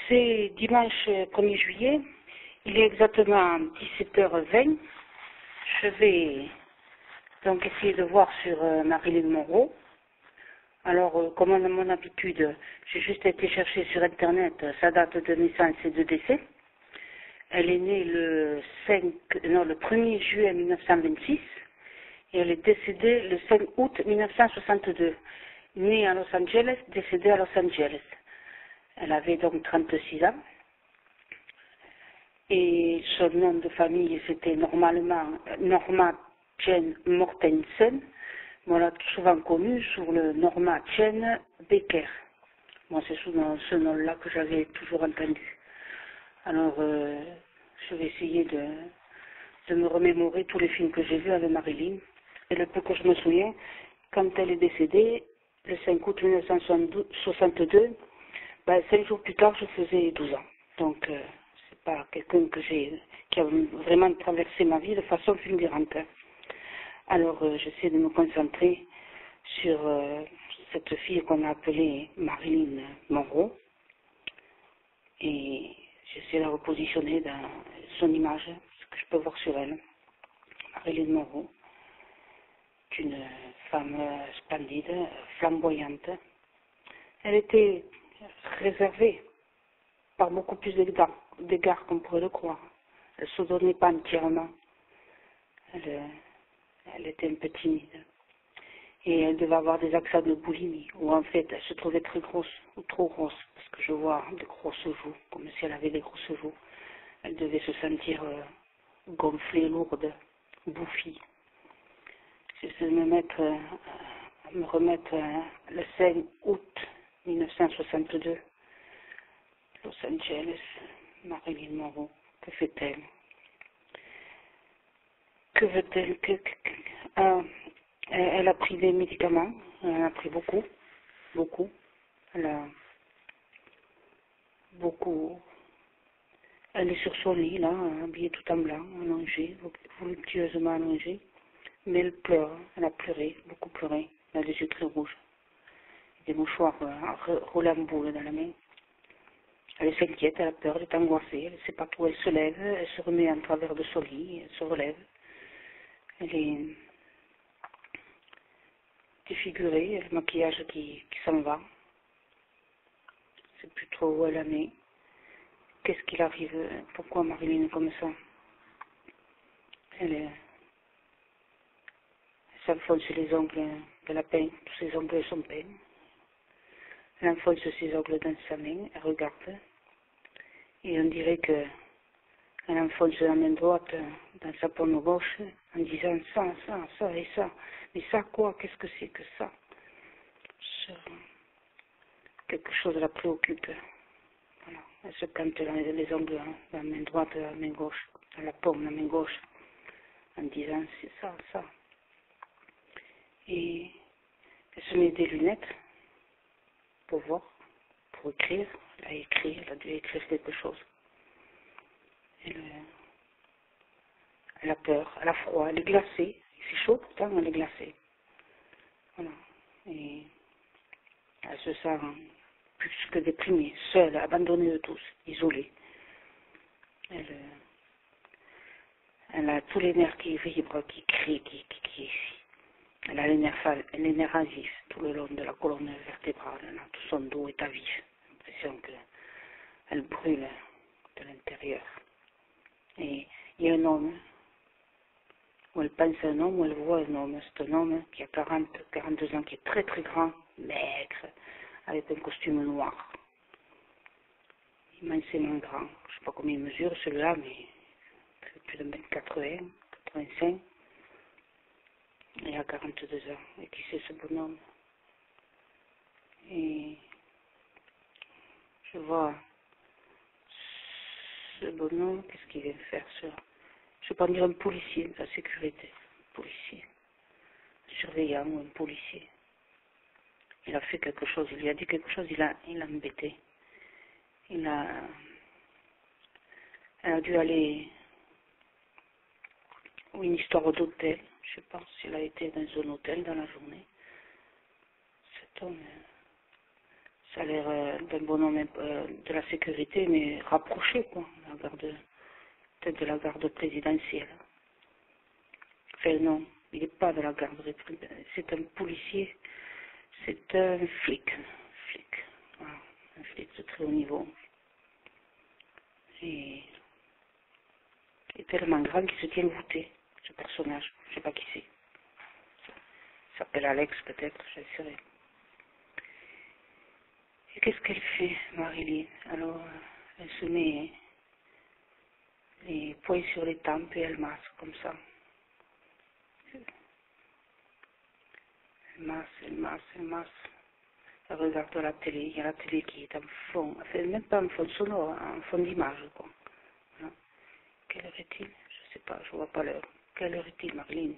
C'est dimanche 1er juillet, il est exactement 17h20. Je vais donc essayer de voir sur Marilyn Monroe. Alors, comme à mon habitude, j'ai juste été chercher sur Internet sa date de naissance et de décès. Elle est née le 1er juillet 1926 et elle est décédée le 5 août 1962. Née à Los Angeles, décédée à Los Angeles. Elle avait donc 36 ans. Et son nom de famille, c'était normalement Norma Jane Mortensen. Mais on l'a souvent connue sous le Norma Jane Baker. Moi, c'est sous ce nom-là que j'avais toujours entendu. Alors, je vais essayer de me remémorer tous les films que j'ai vus avec Marilyn. Et le peu que je me souviens, quand elle est décédée, le 5 août 1962, 5 jours plus tard, je faisais 12 ans. Donc, c'est pas quelqu'un qui a vraiment traversé ma vie de façon fulgurante. Alors, j'essaie de me concentrer sur cette fille qu'on a appelée Marilyn Monroe. Et j'essaie de la repositionner dans son image, ce que je peux voir sur elle. Marilyn Monroe, une femme splendide, flamboyante. Elle était réservée par beaucoup plus d'égards qu'on pourrait le croire. Elle ne se donnait pas entièrement. Elle était un peu timide. Et elle devait avoir des accès de boulimie, ou en fait, elle se trouvait très grosse, ou trop grosse, parce que je vois de grosses joues, comme si elle avait des grosses joues. Elle devait se sentir gonflée, lourde, bouffie. J'essaie de me remettre le 5 août 1962, Los Angeles, Marilyn Monroe. Que fait-elle? Que veut-elle? Elle a pris des médicaments, elle en a pris beaucoup. Elle a beaucoup. Elle est sur son lit, là, habillée tout en blanc, allongée, voluptueusement allongée. Mais elle pleure, elle a pleuré, beaucoup pleuré. Elle a les yeux très rouges. Des mouchoirs roulés en boule dans la main. Elle s'inquiète, elle a peur, elle est angoissée, elle ne sait pas trop, elle se lève, elle se remet en travers de son lit, elle se relève. Elle est défigurée, le maquillage qui s'en va. C'est plus trop où elle en est. Qu'est-ce qu'il arrive? Pourquoi Marilyn est comme ça? Elle s'enfonce les ongles de la peine, tous ses ongles sont peints. Elle enfonce ses ongles dans sa main, elle regarde. Et on dirait qu'elle enfonce la main droite dans sa paume gauche en disant ça et ça. Mais ça quoi? Qu'est-ce que c'est que ça? Quelque chose la préoccupe. Voilà. Elle se plante les ongles dans la main droite, dans la main gauche, dans la paume, la main gauche, en disant c'est ça. Et elle se met des lunettes pour voir, pour écrire. Elle a dû écrire quelque chose. Elle a peur, elle a froid, elle est glacée. Il fait chaud pourtant, elle est glacée. Voilà. Et elle se sent plus que déprimée, seule, abandonnée de tous, isolée. Elle a tous les nerfs qui vibrent, qui crient, elle a les nerfs à vif tout le long de la colonne vertébrale. Tout son dos est à vif. J'ai l'impression qu'elle brûle de l'intérieur. Et il y a un homme, où elle pense à un homme, où elle voit un homme. C'est un homme qui a 42 ans, qui est très très grand, maigre, avec un costume noir. Immensément grand. Je ne sais pas combien il mesure celui-là, mais il fait plus de 1m80, 85. Il a 42 ans. Et qui c'est ce bonhomme? Et je vois ce bonhomme, qu'est-ce qu'il vient faire ça? Je ne vais pas dire un policier de la sécurité. Un policier. Un surveillant ou un policier. Il a fait quelque chose, il lui a dit quelque chose, il l'a embêté. Elle a dû aller une histoire d'hôtel. Je ne sais pas s'il a été dans un hôtel dans la journée. Cet homme Ça a l'air d'un bonhomme de la sécurité, mais rapproché, quoi. Peut-être de la garde présidentielle. Enfin, non, il n'est pas de la garde présidentielle. C'est un policier, c'est un flic. Voilà, un flic de très haut niveau. Et il est tellement grand qu'il se tient voûté, ce personnage. Je ne sais pas qui c'est. Il s'appelle Alex, peut-être, je ne sais rien. Et qu'est-ce qu'elle fait, Marilyn? Alors, elle se met les poings sur les tempes et elle masse comme ça. Elle masse. Elle regarde la télé. Il y a la télé qui est en fond, enfin, même pas en fond sonore, en fond d'image, quoi. Voilà. Quelle heure est-il? Je sais pas, je vois pas l'heure. Quelle heure est-il, Marilyn?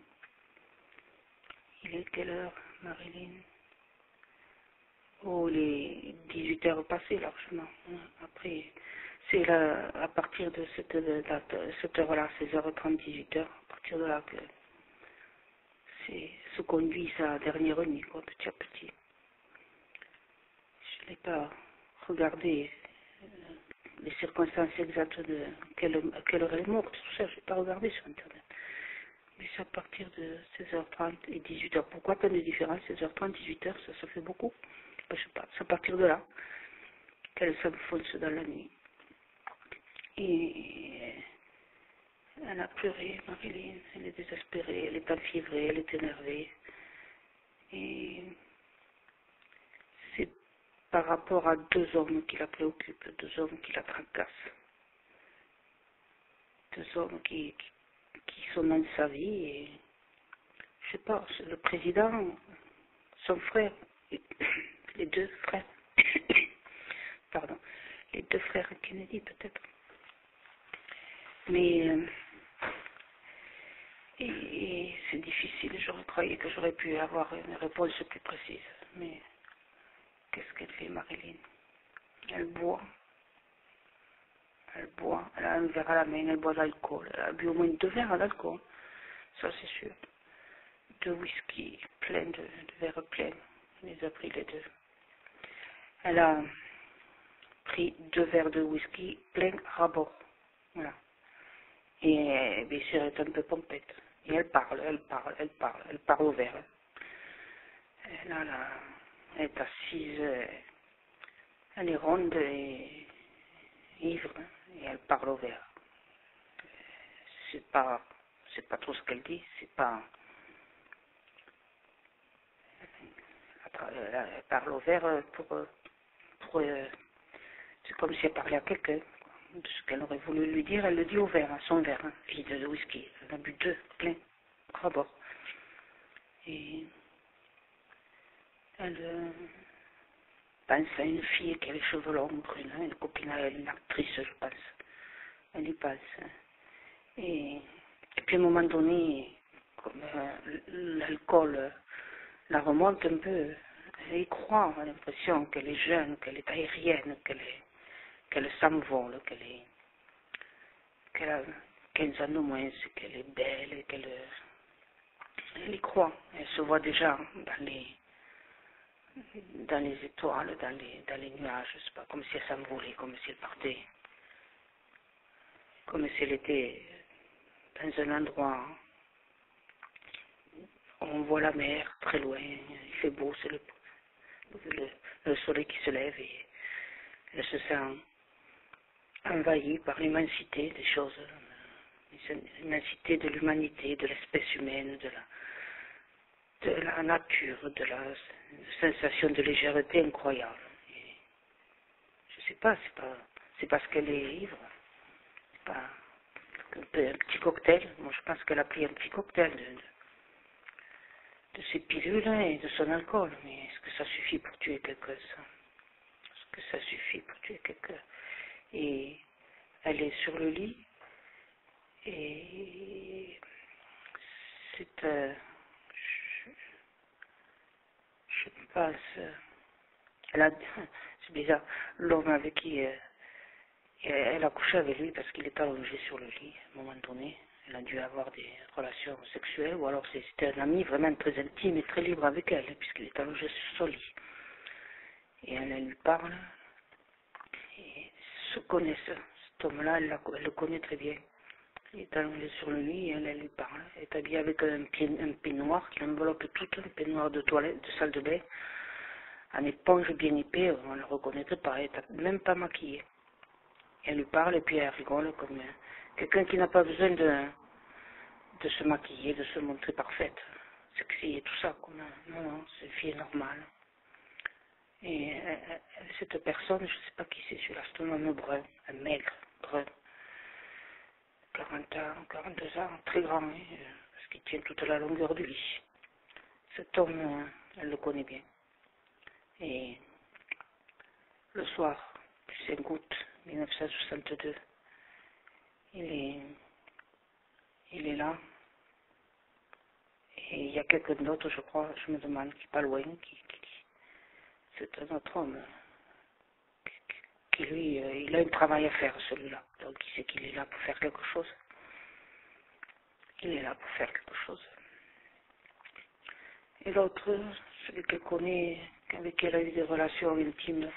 Il est quelle heure, Marilyn? Oh, les 18 heures passées largement. Après, c'est là, à partir de cette heure-là, 16h30, 18h, à partir de là que se conduit sa dernière nuit, quoi, petit à petit. Je n'ai pas regardé les circonstances exactes de à quelle heure elle est morte, tout ça, je n'ai pas regardé sur Internet. Mais c'est à partir de 16h30 et 18h. Pourquoi pas de différence? 16h30, 18h, ça fait beaucoup. Je sais pas, c'est à partir de là qu'elle s'enfonce dans la nuit. Et elle a pleuré, Marilyn, elle est désespérée, elle est enfiévrée, elle est énervée. Et c'est par rapport à deux hommes qui la préoccupent, deux hommes qui la tracassent. Deux hommes qui sont dans sa vie et, je sais pas, le président, son frère, les deux frères, pardon, les deux frères Kennedy peut-être. Mais et c'est difficile, j'aurais croyé que j'aurais pu avoir une réponse plus précise. Mais qu'est-ce qu'elle fait, Marilyn? Elle boit, elle a un verre à la main, elle boit de l'alcool. Elle a bu au moins 2 verres d'alcool, ça c'est sûr. 2 whisky, plein de verres pleins, elle les a pris les deux. Elle a pris 2 verres de whisky plein à bord, voilà. Et bien sûr, elle est un peu pompette. Et elle parle au verre. Elle est assise, elle est ronde et ivre, et elle parle au verre. C'est pas trop ce qu'elle dit, c'est pas... Elle parle au verre c'est comme si elle parlait à quelqu'un. De ce qu'elle aurait voulu lui dire, elle le dit au verre, à son verre, vide de whisky. Elle a bu 2, plein, à bord. Et elle pense à une fille qui a les cheveux longs, brunes, une copine à elle, une actrice, je pense. Elle y pense. Et puis à un moment donné, comme l'alcool la remonte un peu, elle y croit, elle a l'impression qu'elle est jeune, qu'elle est aérienne, qu'elle s'envole, qu'elle a 15 ans de moins, qu'elle est belle, et elle y croit. Elle se voit déjà dans les étoiles, dans les nuages, je sais pas, comme si elle s'envolait, comme si elle partait, comme si elle était dans un endroit où on voit la mer très loin, il fait beau, c'est le soleil qui se lève et elle se sent envahie par l'immensité des choses, l'immensité de l'humanité, de l'espèce humaine, de la nature, de la sensation de légèreté incroyable. Et je sais pas, c'est parce qu'elle est ivre, c'est pas un petit cocktail. Moi je pense qu'elle a pris un petit cocktail de ses pilules et de son alcool, mais est-ce que ça suffit pour tuer quelqu'un, ça? Est-ce que ça suffit pour tuer quelqu'un? Et elle est sur le lit et c'est je pense, c'est bizarre, l'homme avec qui elle a couché avec lui parce qu'il est allongé sur le lit à un moment donné. Elle a dû avoir des relations sexuelles, ou alors c'était un ami vraiment très intime et très libre avec elle, puisqu'il est allongé sur son lit. Et elle lui parle. Et se connaissent. Cet homme-là, elle le connaît très bien. Il est allongé sur le lit et elle lui parle. Elle est habillée avec un peignoir qui enveloppe tout, un peignoir de toilette, de salle de bain, en éponge bien épais, on ne le reconnaîtrait pas, elle n'est même pas maquillée. Elle lui parle et puis elle rigole comme quelqu'un qui n'a pas besoin de se maquiller, de se montrer parfaite, sexy et tout ça. Non, non, c'est une fille normale. Et cette personne, je ne sais pas qui c'est, celui-là, c'est un homme brun, un maigre, brun, 40 ans, 42 ans, très grand, hein, parce qu'il tient toute la longueur du lit. Cet homme, elle le connaît bien. Et le soir du 5 août 1962, il est là. Et il y a quelqu'un d'autre, je crois, je me demande, qui n'est pas loin, c'est un autre homme qui lui, il a un travail à faire, celui-là. Donc il sait qu'il est là pour faire quelque chose. Il est là pour faire quelque chose. Et l'autre, celui qu'elle connaît, avec qui elle a eu des relations intimes,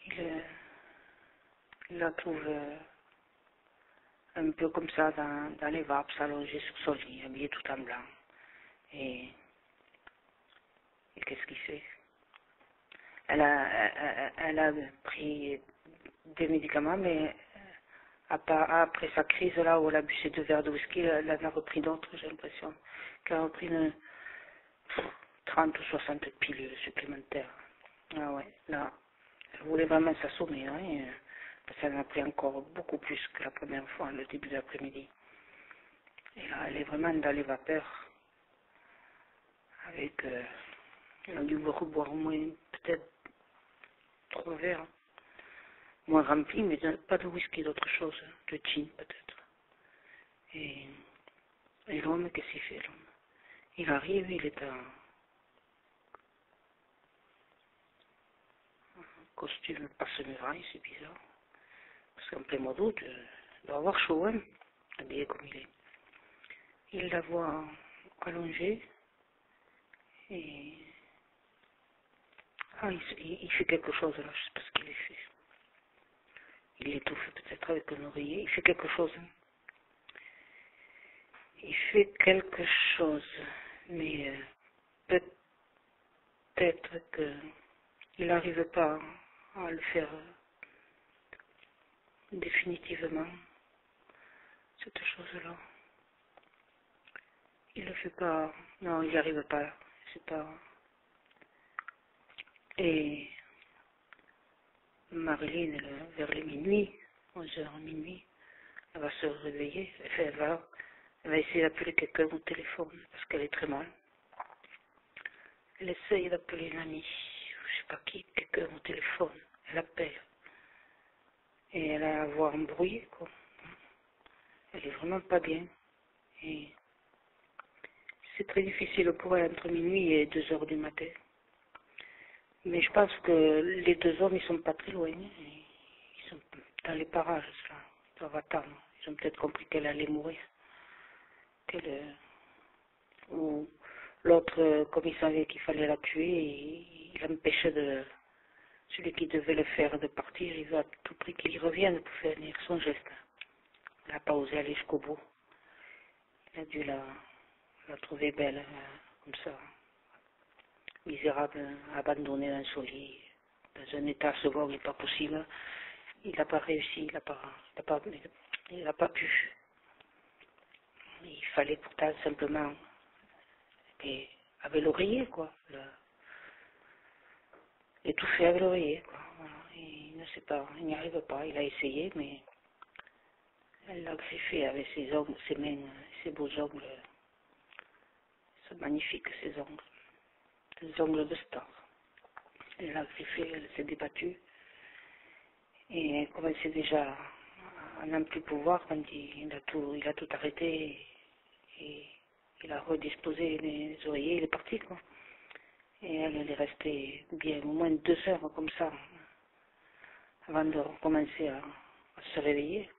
il la trouve un peu comme ça dans les vapes, allongée sur son lit, habillée tout en blanc. Et qu'est-ce qu'il fait? Elle a pris des médicaments, mais après sa crise là où elle a bu ses 2 verres de whisky, elle en a repris d'autres, j'ai l'impression qu'elle a repris 30 ou 60 pilules supplémentaires. Ah ouais, là, elle voulait vraiment s'assommer, hein, parce qu'elle en a pris encore beaucoup plus que la première fois, le début de l'après-midi. Et là, elle est vraiment dans les vapeurs, avec, elle a dû boire au moins peut-être 3 verres, moins remplis, mais pas de whisky, d'autre chose, de gin peut-être. Et l'homme, qu'est-ce qu'il fait, l'homme? Il arrive, il est en costume passe-muraille, c'est bizarre. Parce qu'en plein mois d'août, il doit avoir chaud, hein, habillé comme il est. Il la voit allongée et... Ah, il fait quelque chose là, je sais pas ce qu'il fait. Il l'étouffe peut-être avec un oreiller, il fait quelque chose. Hein. Il fait quelque chose, mais peut-être qu'il n'arrive pas à le faire définitivement, cette chose-là. Il le fait pas, non, il n'y arrive pas, c'est pas... Et Marilyn, vers les minuit, 11h minuit, elle va se réveiller, enfin, elle va essayer d'appeler quelqu'un au téléphone, parce qu'elle est très mal. Elle essaye d'appeler une amie, je sais pas qui, quelqu'un au téléphone, elle appelle. Et elle a la voix embrouillée, quoi. Elle est vraiment pas bien. Et c'est très difficile pour elle entre minuit et 2h du matin. Mais je pense que les 2 hommes, ils sont pas très loin. Ils sont dans les parages, là. Ils doivent attendre. Ils ont peut-être compris qu'elle allait mourir. Ou l'autre, comme il savait qu'il fallait la tuer, il empêchait celui qui devait le faire de partir. Il veut à tout prix qu'il revienne pour finir son geste. Il n'a pas osé aller jusqu'au bout. Il a dû la trouver belle, comme ça. Misérable, abandonné dans son lit, dans un état second n'est pas possible. Il n'a pas réussi, il n'a pas pu. Il fallait pourtant simplement, avec l'oreiller, quoi, étouffer avec l'oreiller, quoi. Voilà. Il ne sait pas, il n'y arrive pas, il a essayé, mais elle l'a griffé avec ses ongles, ses mains, ses beaux ongles, c'est magnifique, ces ongles, des ongles de star. Elle l'a griffé, elle s'est débattue. Et comme elle sait déjà, elle n'a plus pouvoir, quand il a tout arrêté et il a redisposé les oreillers, il est parti, quoi. Et elle est restée bien au moins 2 heures comme ça, avant de recommencer à se réveiller.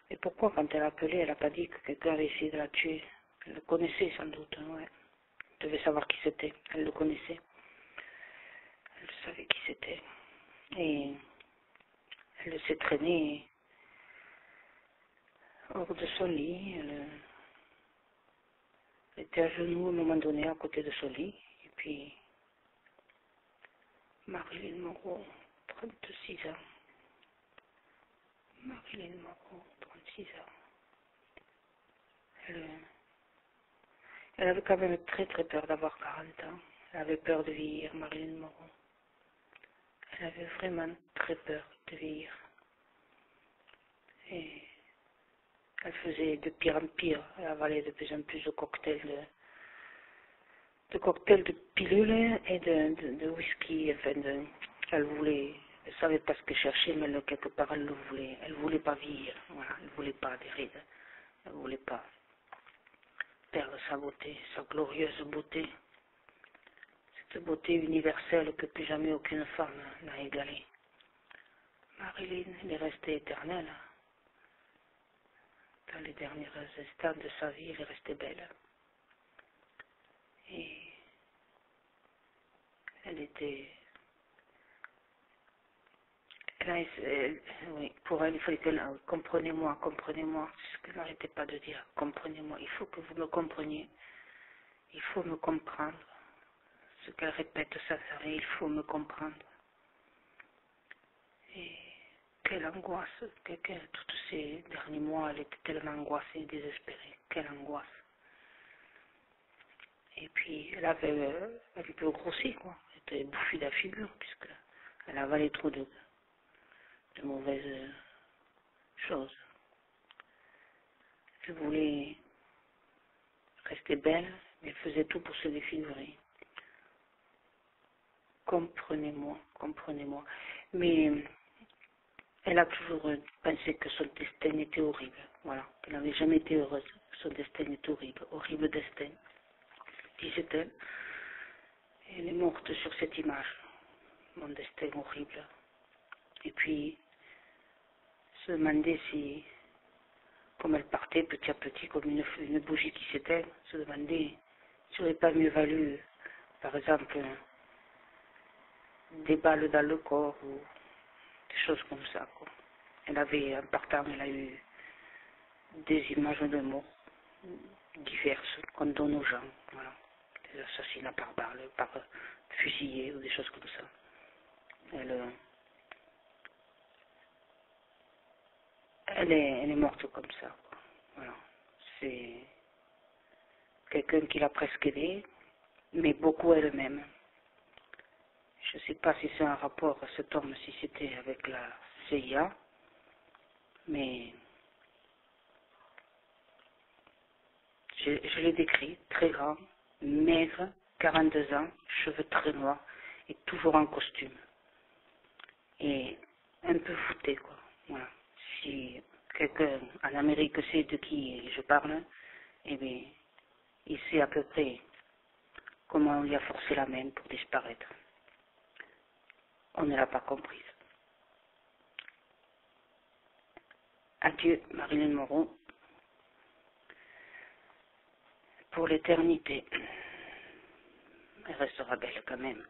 Et pourquoi, quand elle a appelé, elle n'a pas dit que quelqu'un avait essayé de la tuer? Elle le connaissait sans doute, ouais. Elle devait savoir qui c'était, elle le connaissait. c'était. Et elle s'est traînée hors de son lit. Elle était à genoux à un moment donné à côté de son lit. Et puis, Marilyn Monroe, 36 ans. Marilyn Monroe, 36 ans. Elle avait quand même très très peur d'avoir 40 ans. Elle avait peur de vieillir, Marilyn Monroe. Elle avait vraiment très peur de vieillir. Et elle faisait de pire en pire. Elle avalait de plus en plus de cocktails de pilules et de whisky. Enfin, elle savait pas ce qu'elle cherchait, mais quelque part elle le voulait. Elle voulait pas vieillir. Voilà, elle voulait pas des rides. Elle voulait pas perdre sa beauté, sa glorieuse beauté. Cette beauté universelle que plus jamais aucune femme n'a égalée. Marilyn, elle est restée éternelle. Dans les derniers instants de sa vie, elle est restée belle. Et elle était... oui, pour elle, il fallait qu'elle... Comprenez-moi, comprenez-moi. C'est ce qu'elle n'arrêtait pas de dire. Comprenez-moi. Il faut que vous me compreniez. Il faut me comprendre. Ce qu'elle répète sans arrêt, il faut me comprendre. Et quelle angoisse. Tous ces derniers mois, elle était tellement angoissée et désespérée. Quelle angoisse. Et puis, elle avait un peu grossi, quoi. Elle était bouffée de la figure, puisqu'elle avalait trop de mauvaises choses. Elle voulait rester belle, mais elle faisait tout pour se défigurer. Comprenez-moi, comprenez-moi. Mais elle a toujours pensé que son destin était horrible. Voilà, qu'elle n'avait jamais été heureuse. Son destin est horrible, horrible destin, disait-elle. Elle est morte sur cette image. Mon destin horrible. Et puis, se demander si, comme elle partait petit à petit, comme une bougie qui s'éteint, se demander s'il n'aurait pas mieux valu, par exemple, des balles dans le corps ou des choses comme ça, quoi. Elle avait, en partant, elle a eu des images de mort diverses qu'on donne aux gens, voilà. Des assassinats par balle, par fusillés ou des choses comme ça. Elle est morte comme ça, quoi. Voilà. C'est quelqu'un qui l'a presque aidée, mais beaucoup elle-même. Je ne sais pas si c'est un rapport à cet homme, si c'était avec la CIA, mais je l'ai décrit, très grand, maigre, 42 ans, cheveux très noirs, et toujours en costume. Et un peu fouté, quoi. Voilà. Si quelqu'un en Amérique sait de qui je parle, eh bien, il sait à peu près comment on lui a forcé la main pour disparaître. On ne l'a pas comprise. Adieu, Marilyn Monroe, pour l'éternité. Elle restera belle quand même.